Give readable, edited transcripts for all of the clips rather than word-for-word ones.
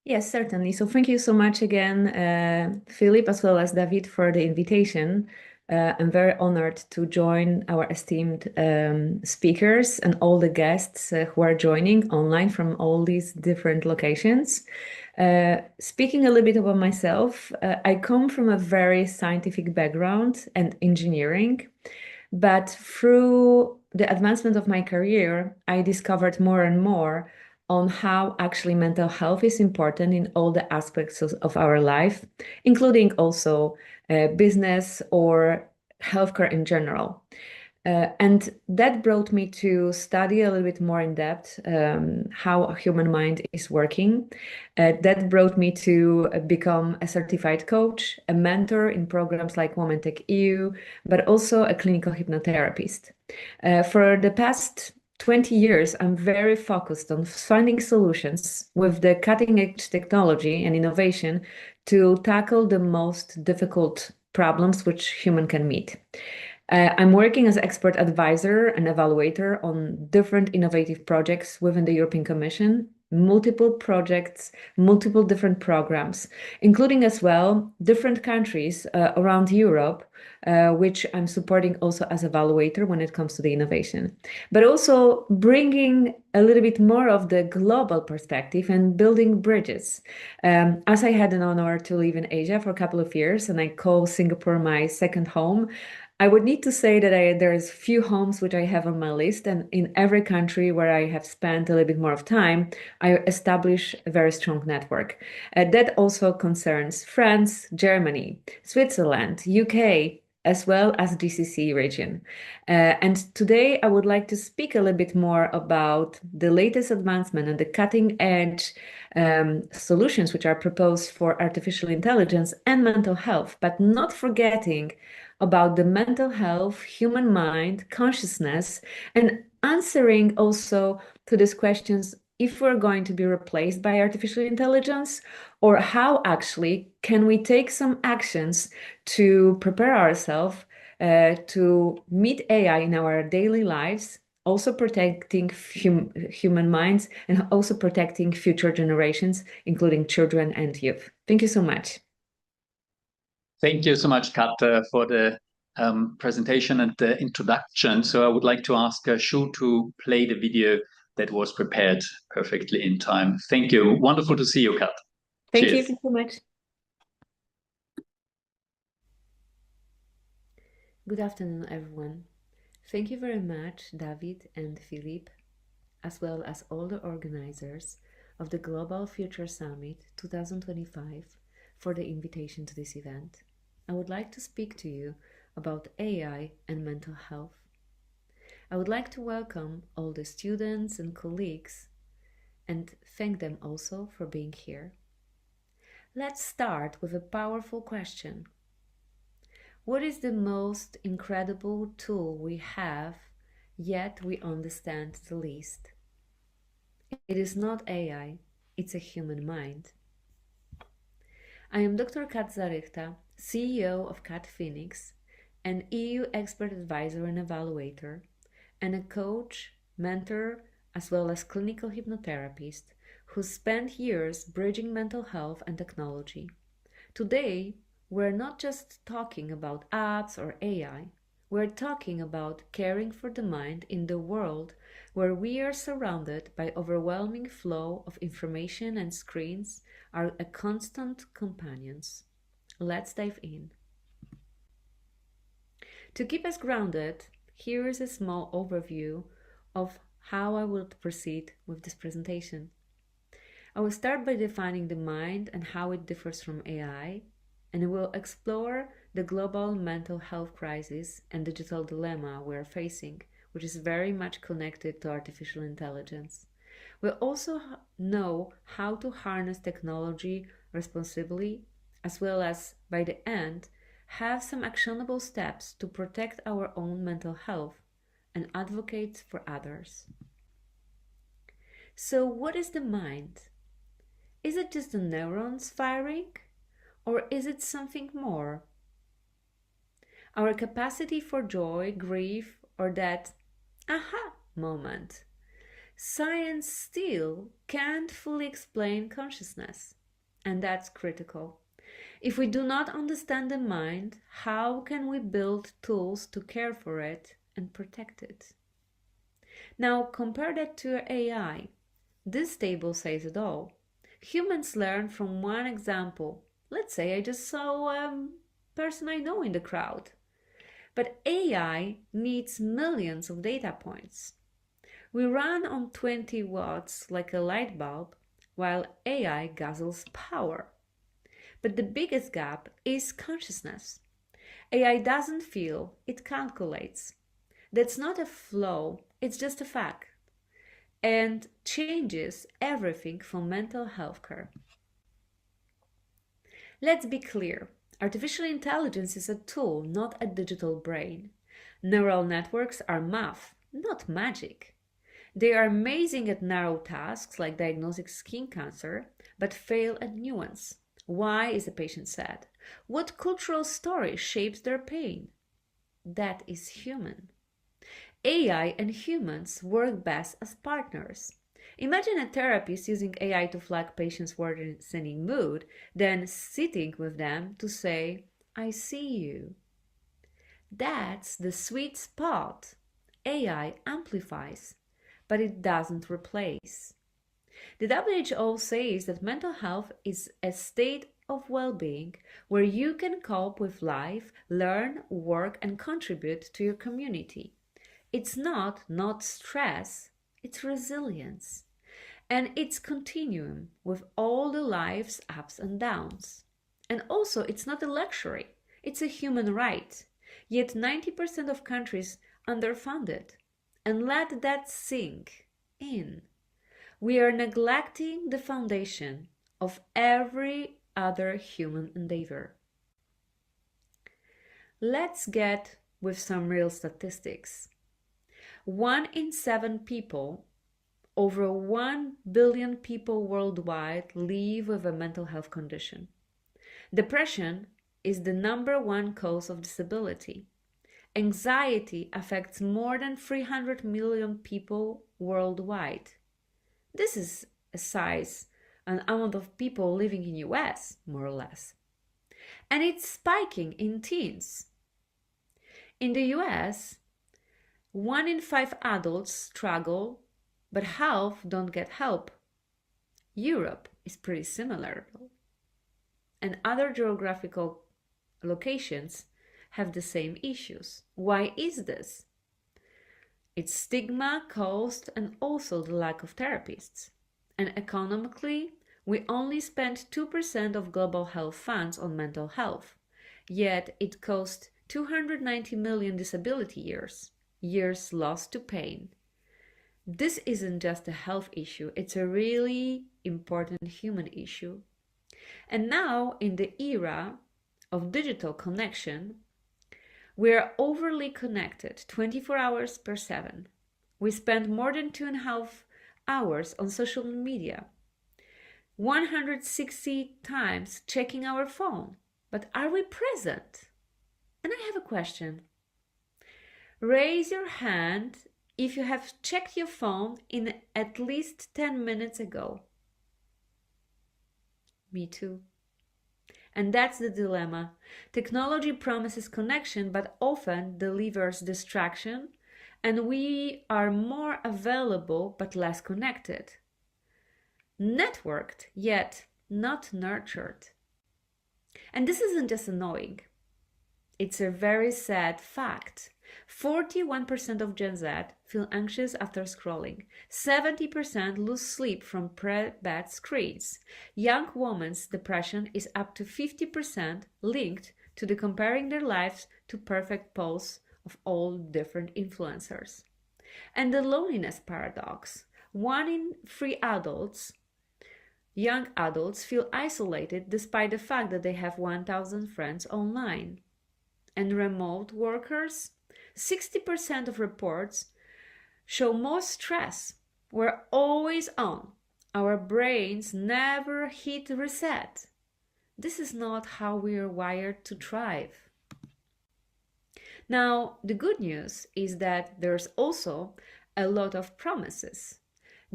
Yes, certainly. So thank you so much again, Philip, as well as David, for the invitation. I'm very honored to join our esteemed speakers and all the guests who are joining online from all these different locations. Speaking a little bit about myself, I come from a very scientific background and engineering, but through the advancement of my career, I discovered more and more on how actually mental health is important in all the aspects of our life, including also business or healthcare in general. And that brought me to study a little bit more in depth how a human mind is working. That brought me to become a certified coach, a mentor in programs like Women Tech EU, but also a clinical hypnotherapist. For the past 20 years, I'm very focused on finding solutions with the cutting edge technology and innovation to tackle the most difficult problems which human can meet. I'm working as expert advisor and evaluator on different innovative projects within the European Commission, multiple projects, multiple different programs, including as well different countries around Europe, which I'm supporting also as evaluator when it comes to the innovation, but also bringing a little bit more of the global perspective and building bridges. As I had an honor to live in Asia for a couple of years and I call Singapore my second home, I would need to say that there's few homes which I have on my list, and in every country where I have spent a little bit more of time, I establish a very strong network. That also concerns France, Germany, Switzerland, UK, as well as GCC region. And today I would like to speak a little bit more about the latest advancement and the cutting edge solutions which are proposed for artificial intelligence and mental health, but not forgetting about the mental health, human mind, consciousness, and answering also to these questions if we're going to be replaced by artificial intelligence, or how actually can we take some actions to prepare ourselves to meet AI in our daily lives, also protecting human minds and also protecting future generations, including children and youth. Thank you so much. Thank you so much, Kat, for the presentation and the introduction. So I would like to ask Shu to play the video that was prepared perfectly in time. Thank you. Wonderful to see you, Kat. Thank Cheers. you so much. Good afternoon, everyone. Thank you very much, David and Philippe, as well as all the organizers of the Global Future Summit 2025 for the invitation to this event. I would like to speak to you about AI and mental health. I would like to welcome all the students and colleagues and thank them also for being here. Let's start with a powerful question. What is the most incredible tool we have, yet we understand the least? It is not AI, it's a human mind. I am Dr. Kat Zarychta, CEO of Kat Phoenix, an EU expert advisor and evaluator, and a coach, mentor, as well as clinical hypnotherapist who spent years bridging mental health and technology. Today, we're not just talking about apps or AI. We're talking about caring for the mind in the world where we are surrounded by overwhelming flow of information and screens are a constant companions. Let's dive in. To keep us grounded, here is a small overview of how I will proceed with this presentation. I will start by defining the mind and how it differs from AI, and we'll explore the global mental health crisis and digital dilemma we're facing, which is very much connected to artificial intelligence. We'll also know how to harness technology responsibly, as well as, by the end, have some actionable steps to protect our own mental health and advocate for others. So, what is the mind? Is it just the neurons firing? Or is it something more? Our capacity for joy, grief, or that aha moment. Science still can't fully explain consciousness, and that's critical. If we do not understand the mind, how can we build tools to care for it and protect it? Now compare that to AI. This table says it all. Humans learn from one example. Let's say I just saw a person I know in the crowd. But AI needs millions of data points. We run on 20 watts like a light bulb, while AI guzzles power. But the biggest gap is consciousness. AI doesn't feel, it calculates. That's not a flaw, it's just a fact. And changes everything for mental health care. Let's be clear. Artificial intelligence is a tool, not a digital brain. Neural networks are math, not magic. They are amazing at narrow tasks like diagnosing skin cancer, but fail at nuance. Why is the patient sad? What cultural story shapes their pain? That is human. AI and humans work best as partners. Imagine a therapist using AI to flag patients' worsening mood, then sitting with them to say, I see you. That's the sweet spot. AI amplifies, but it doesn't replace. The WHO says that mental health is a state of well-being where you can cope with life, learn, work, and contribute to your community. It's not stress, it's resilience. And it's continuum with all the life's ups and downs. And also, it's not a luxury, it's a human right. Yet 90% of countries underfund it. And let that sink in. We are neglecting the foundation of every other human endeavor. Let's get with some real statistics. 1 in 7 people, over 1 billion people worldwide, live with a mental health condition. Depression is the #1 cause of disability. Anxiety affects more than 300 million people worldwide. This is an amount of people living in US, more or less. And it's spiking in teens. In the US, 1 in 5 adults struggle, but half don't get help. Europe is pretty similar. And other geographical locations have the same issues. Why is this? It's stigma, cost, and also the lack of therapists. And economically, we only spend 2% of global health funds on mental health. Yet it costs 290 million disability years lost to pain. This isn't just a health issue, it's a really important human issue. And now, in the era of digital connection, we are overly connected 24 hours per 7. We spend more than 2.5 hours on social media, 160 times checking our phone. But are we present? And I have a question. Raise your hand if you have checked your phone in at least 10 minutes ago. Me too. And that's the dilemma. Technology promises connection, but often delivers distraction, and we are more available but less connected. Networked, yet not nurtured. And this isn't just annoying. It's a very sad fact. 41% of Gen Z feel anxious after scrolling. 70% lose sleep from pre-bed screens. Young women's depression is up to 50% linked to the comparing their lives to perfect posts of all different influencers. And the loneliness paradox. 1 in 3 young adults, feel isolated despite the fact that they have 1,000 friends online. And remote workers, 60% of reports show more stress. We're always on. Our brains never hit reset. This is not how we are wired to thrive. Now, the good news is that there's also a lot of promises.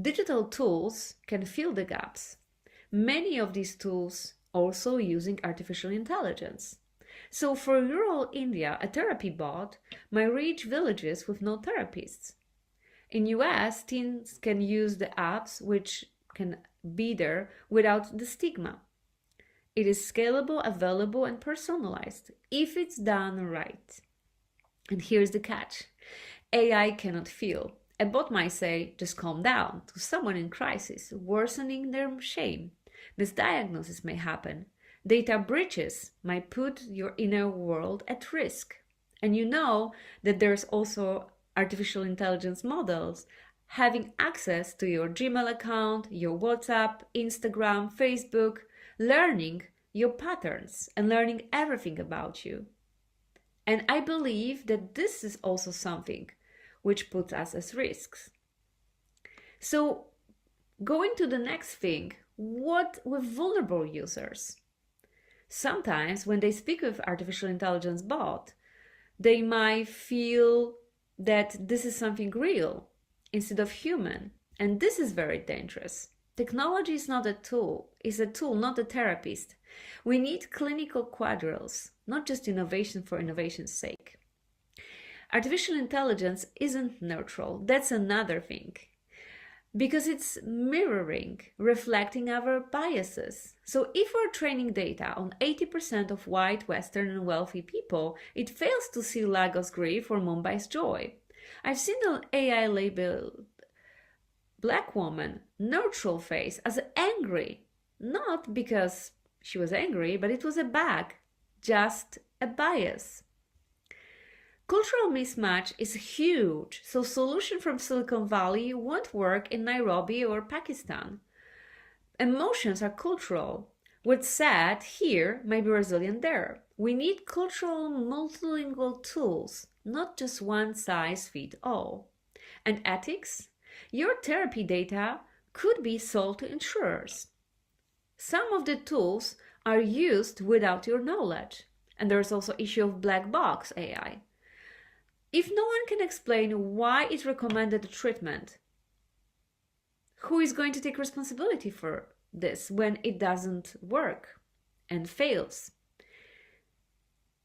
Digital tools can fill the gaps. Many of these tools also using artificial intelligence. So for rural India, a therapy bot might reach villages with no therapists. In US, teens can use the apps which can be there without the stigma. It is scalable, available, and personalized if it's done right. And here's the catch. AI cannot feel. A bot might say, just calm down, to someone in crisis, worsening their shame. Misdiagnosis may happen. Data breaches might put your inner world at risk. And you know that there's also artificial intelligence models having access to your Gmail account, your WhatsApp, Instagram, Facebook, learning your patterns and learning everything about you. And I believe that this is also something which puts us at risks. So going to the next thing, what with vulnerable users? Sometimes when they speak with artificial intelligence bot, they might feel that this is something real instead of human. And this is very dangerous. Technology is not a tool, it's a tool, not a therapist. We need clinical quadriles, not just innovation for innovation's sake. Artificial intelligence isn't neutral, that's another thing. Because it's mirroring, reflecting our biases. So if we're training data on 80% of white, Western, and wealthy people, it fails to see Lagos grief or Mumbai's joy. I've seen an AI labeled black woman, neutral face, as angry. Not because she was angry, but it was a bug, just a bias. Cultural mismatch is huge, so solution from Silicon Valley won't work in Nairobi or Pakistan. Emotions are cultural. What's sad here may be resilient there. We need cultural multilingual tools, not just one size fits all. And ethics? Your therapy data could be sold to insurers. Some of the tools are used without your knowledge. And there's also issue of black box AI. If no one can explain why it recommended the treatment, who is going to take responsibility for this when it doesn't work and fails?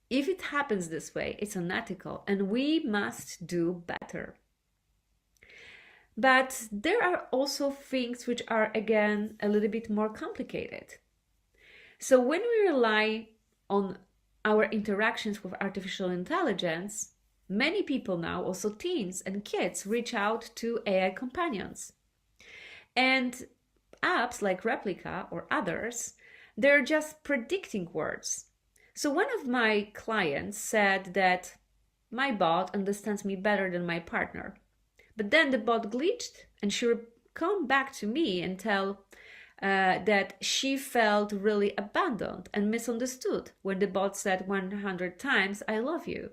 If it happens this way, it's unethical and we must do better. But there are also things which are, again, a little bit more complicated. So when we rely on our interactions with artificial intelligence, many people now, also teens and kids, reach out to AI companions. And apps like Replica or others, they're just predicting words. So one of my clients said that my bot understands me better than my partner. But then the bot glitched and she would come back to me and tell that she felt really abandoned and misunderstood when the bot said 100 times, I love you.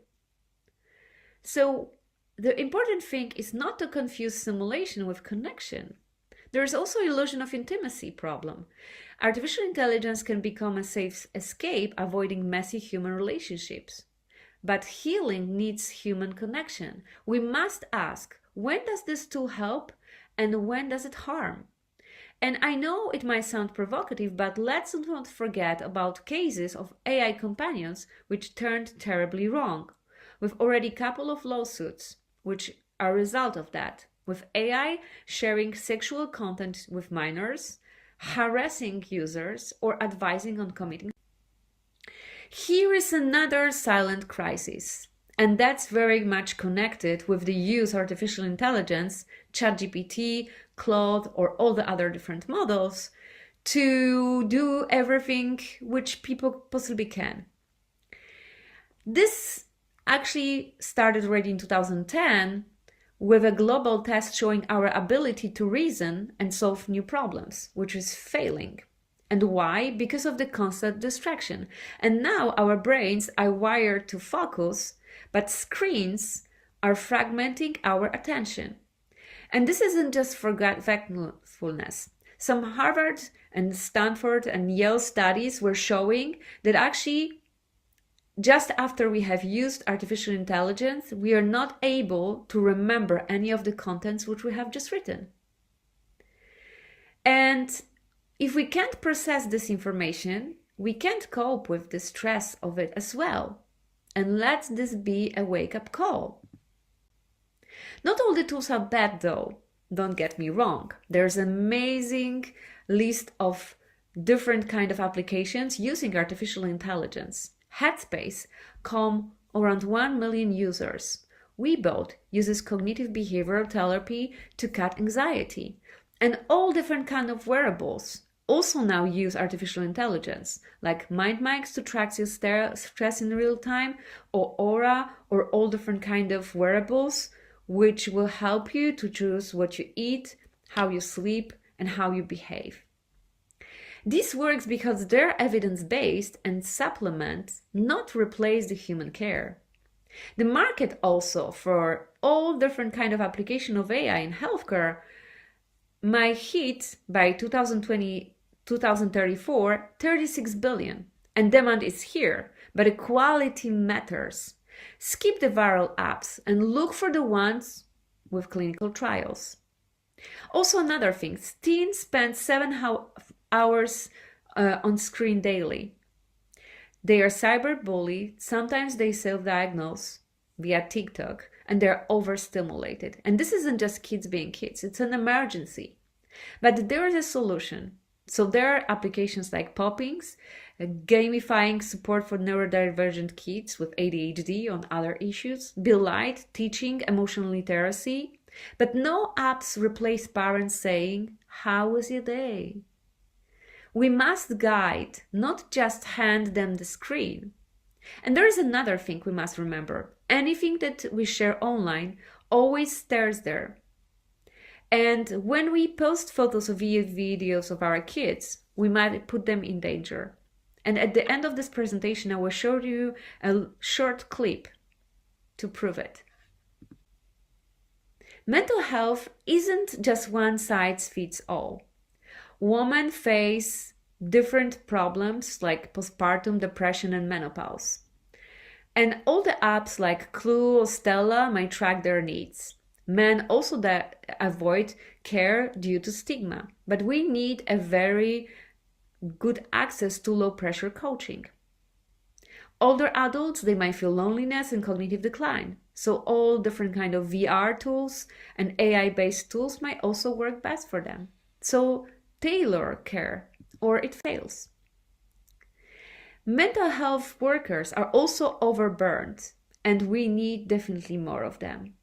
So the important thing is not to confuse simulation with connection. There is also illusion of intimacy problem. Artificial intelligence can become a safe escape, avoiding messy human relationships. But healing needs human connection. We must ask, when does this tool help and when does it harm? And I know it might sound provocative, but let's not forget about cases of AI companions which turned terribly wrong. We've already a couple of lawsuits which are a result of that, with AI sharing sexual content with minors, harassing users, or advising on committing. Here is another silent crisis, and that's very much connected with the use of artificial intelligence, ChatGPT, Claude, or all the other different models to do everything which people possibly can. This actually started already in 2010 with a global test showing our ability to reason and solve new problems, which is failing. And why? Because of the constant distraction. And now our brains are wired to focus, but screens are fragmenting our attention. And this isn't just forgetfulness. Some Harvard and Stanford and Yale studies were showing that actually just after we have used artificial intelligence, we are not able to remember any of the contents which we have just written. And if we can't process this information, we can't cope with the stress of it as well. And let this be a wake-up call. Not all the tools are bad though, don't get me wrong. There's an amazing list of different kind of applications using artificial intelligence. Headspace come around 1 million users. Webuild uses cognitive behavioral therapy to cut anxiety. And all different kind of wearables also now use artificial intelligence, like MindMics to track your stress in real time, or Aura, or all different kind of wearables, which will help you to choose what you eat, how you sleep, and how you behave. This works because they're evidence-based and supplement, not replace the human care. The market also for all different kind of application of AI in healthcare might hit by 2034, 36 billion. And demand is here, but the quality matters. Skip the viral apps and look for the ones with clinical trials. Also another thing, teens spend 7 hours on screen daily. They are cyberbullied, sometimes they self-diagnose via TikTok, and they're overstimulated. And this isn't just kids being kids, it's an emergency. But there is a solution. So there are applications like Poppings, gamifying support for neurodivergent kids with ADHD on other issues, Be Light, teaching emotional literacy. But no apps replace parents saying, "How was your day?" We must guide, not just hand them the screen. And there is another thing we must remember. Anything that we share online always stays there. And when we post photos or videos of our kids, we might put them in danger. And at the end of this presentation, I will show you a short clip to prove it. Mental health isn't just one size fits all. Women face different problems like postpartum depression and menopause. And all the apps like Clue or Stella might track their needs. Men also avoid care due to stigma, but we need a very good access to low pressure coaching. Older adults, they might feel loneliness and cognitive decline. So all different kind of VR tools and AI-based tools might also work best for them. So tailor care or it fails. Mental health workers are also overburdened and we need definitely more of them.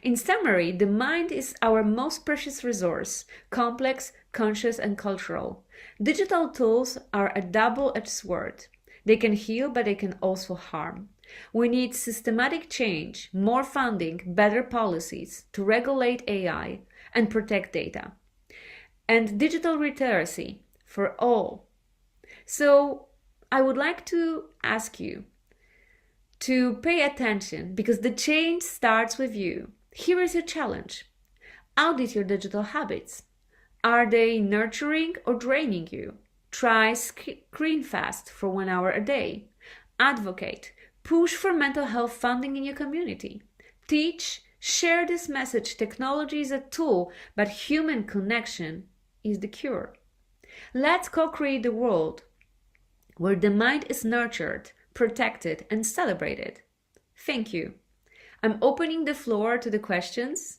In summary, the mind is our most precious resource, complex, conscious, and cultural. Digital tools are a double-edged sword. They can heal, but they can also harm. We need systematic change, more funding, better policies to regulate AI and protect data. And digital literacy for all. So I would like to ask you to pay attention because the change starts with you. Here is your challenge. Audit your digital habits. Are they nurturing or draining you? Try screen fast for 1 hour a day. Advocate. Push for mental health funding in your community. Teach. Share this message. Technology is a tool, but human connection is the cure. Let's co-create the world where the mind is nurtured, protected, and celebrated. Thank you. I'm opening the floor to the questions,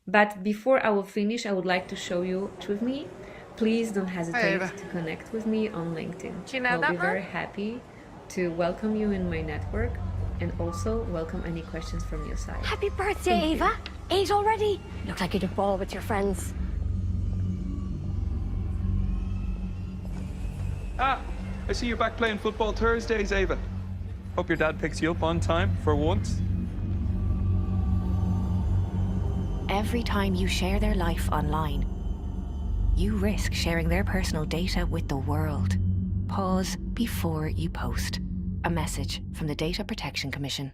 but before I will finish, I would like to show you with me. Please don't hesitate to connect with me on LinkedIn. Do you know I'll that be very happy to welcome you in my network and also welcome any questions from your side. Happy birthday, Ava. 8 already. Look like you'd a ball with your friends. Ah, I see you're back playing football Thursdays, Ava. Hope your dad picks you up on time for once. Every time you share their life online, you risk sharing their personal data with the world. Pause before you post. A message from the Data Protection Commission.